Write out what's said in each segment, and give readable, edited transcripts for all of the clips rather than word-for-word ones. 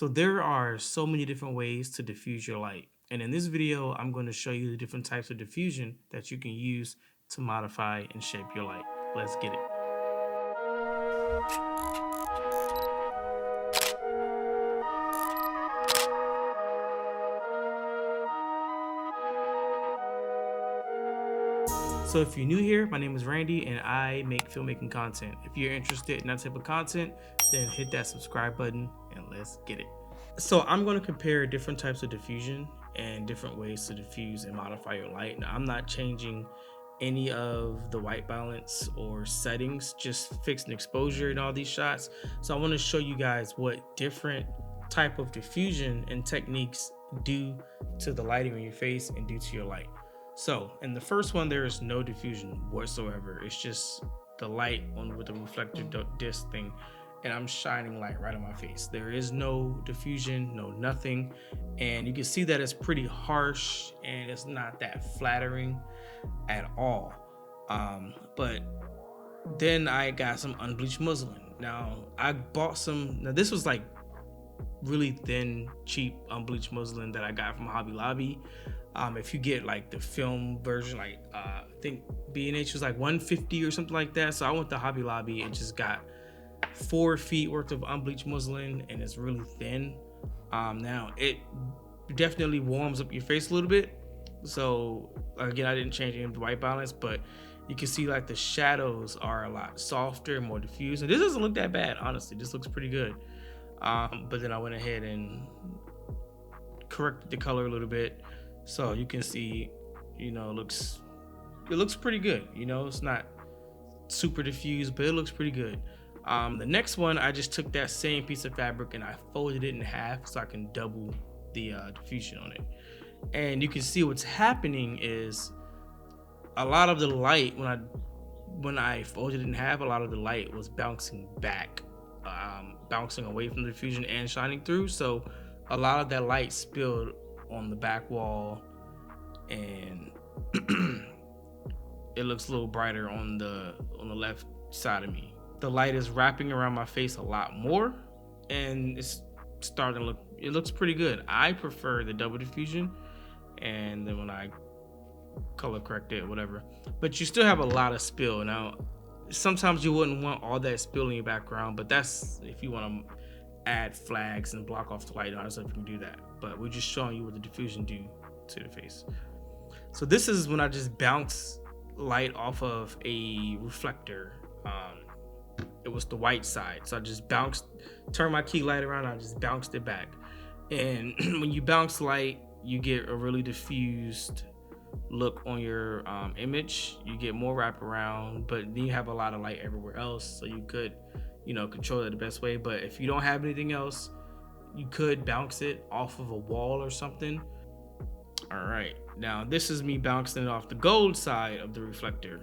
So there are so many different ways to diffuse your light. And in this video, I'm going to show you the different types of diffusion that you can use to modify and shape your light. Let's get it. So if you're new here, my name is Randy and I make filmmaking content. If you're interested in that type of content, then hit that subscribe button and let's get it. So I'm going to compare different types of diffusion and different ways to diffuse and modify your light. Now I'm not changing any of the white balance or settings, just fixing exposure in all these shots. So I want to show you guys what different type of diffusion and techniques do to the lighting on your face and do to your light. So in the first one, there is no diffusion whatsoever. It's just the light on with the reflector disc thing, and I'm shining light right on my face. There is no diffusion, no nothing. And you can see that it's pretty harsh and it's not that flattering at all. But then I got some unbleached muslin. Now I bought some, now this was like really thin, cheap unbleached muslin that I got from Hobby Lobby. If you get like the film version, like I think B&H was like 150 or something like that. So I went to Hobby Lobby and just got 4 feet worth of unbleached muslin, and it's really thin. Now it definitely warms up your face a little bit. So again, I didn't change any of the white balance, but you can see like the shadows are a lot softer and more diffused. And this doesn't look that bad, honestly. This looks pretty good. But then I went ahead and corrected the color a little bit, so you can see, you know, it looks pretty good. You know, it's not super diffused, but it looks pretty good. The next one, I just took that same piece of fabric and I folded it in half so I can double the diffusion on it. And you can see what's happening is a lot of the light, when I folded it in half, a lot of the light was bouncing back, bouncing away from the diffusion and shining through. So a lot of that light spilled on the back wall, and it looks a little brighter on the left side of me. The light is wrapping around my face a lot more, and it's starting to look, it looks pretty good. I prefer the double diffusion, and then when I color correct it, whatever, but you still have a lot of spill. Now sometimes you wouldn't want all that spill in your background, but that's if you want to add flags and block off the light. Honestly, you can do that, but we're just showing you what the diffusion do to the face. So this is when I just bounce light off of a reflector. It was the white side, so I just turned my key light around, I just bounced it back. And when you bounce light, you get a really diffused look on your image. You get more wraparound, but then you have a lot of light everywhere else, so you could, you know, control it the best way. But if you don't have anything else, you could bounce it off of a wall or something. All right, now this is me bouncing it off the gold side of the reflector.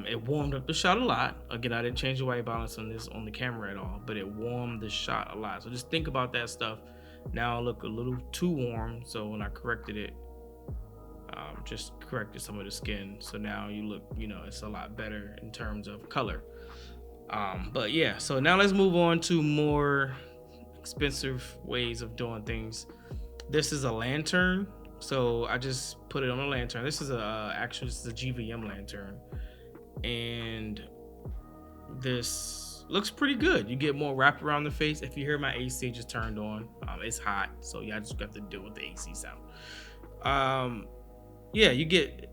It warmed up the shot a lot. Again, I didn't change the white balance on this on the camera at all, but it warmed the shot a lot. So just think about that stuff. Now I look a little too warm, so when I corrected it, just corrected some of the skin, so now you look, you know, it's a lot better in terms of color. But yeah, so now let's move on to more expensive ways of doing things. This is a lantern, so I just put it on a lantern. This is actually this is a GVM lantern, and this looks pretty good. You get more wrap around the face. If you hear my AC just turned on, it's hot, so yeah, I just got to deal with the AC sound. Yeah, you get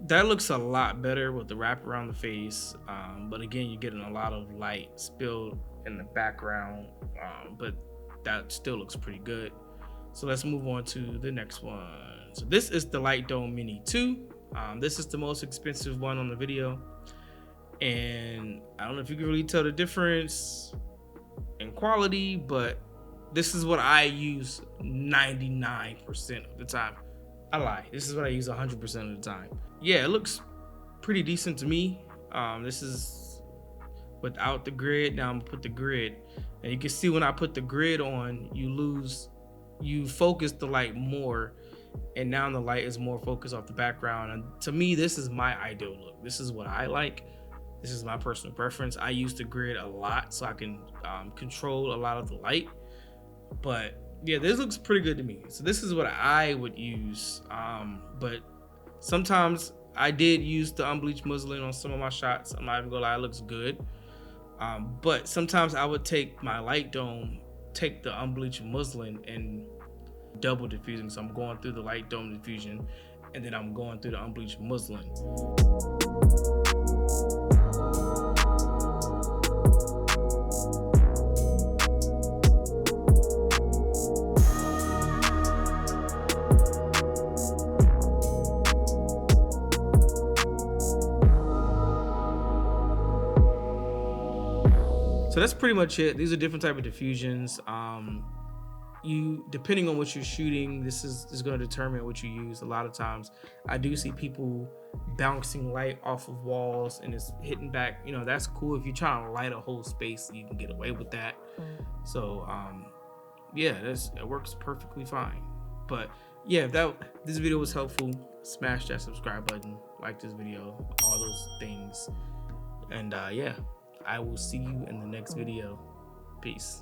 that, looks a lot better with the wrap around the face, but again, you're getting a lot of light spilled in the background, but that still looks pretty good. So let's move on to the next one. So this is the Light Dome Mini 2. This is the most expensive one on the video, and I don't know if you can really tell the difference in quality, but this is what I use 99% of the time. I lie, this is what I use 100% of the time. Yeah, it looks pretty decent to me. This is without the grid. Now I'm gonna put the grid, and you can see when I put the grid on, you focus the light more, and now the light is more focused off the background. And to me, this is my ideal look. This is what I like. This is my personal preference. I use the grid a lot so I can control a lot of the light, but Yeah, this looks pretty good to me. So this is what I would use. But sometimes I did use the unbleached muslin on some of my shots. I'm not even gonna lie, it looks good. But sometimes I would take my light dome, take the unbleached muslin and double diffusing. So I'm going through the light dome diffusion and then I'm going through the unbleached muslin. So that's pretty much it. These are different type of diffusions. You, depending on what you're shooting, this is going to determine what you use. A lot of times I do see people bouncing light off of walls and it's hitting back. You know, that's cool. If you're trying to light a whole space, you can get away with that. So yeah, it works perfectly fine. But yeah, if this video was helpful, smash that subscribe button, like this video, all those things. And yeah, I will see you in the next video. Peace.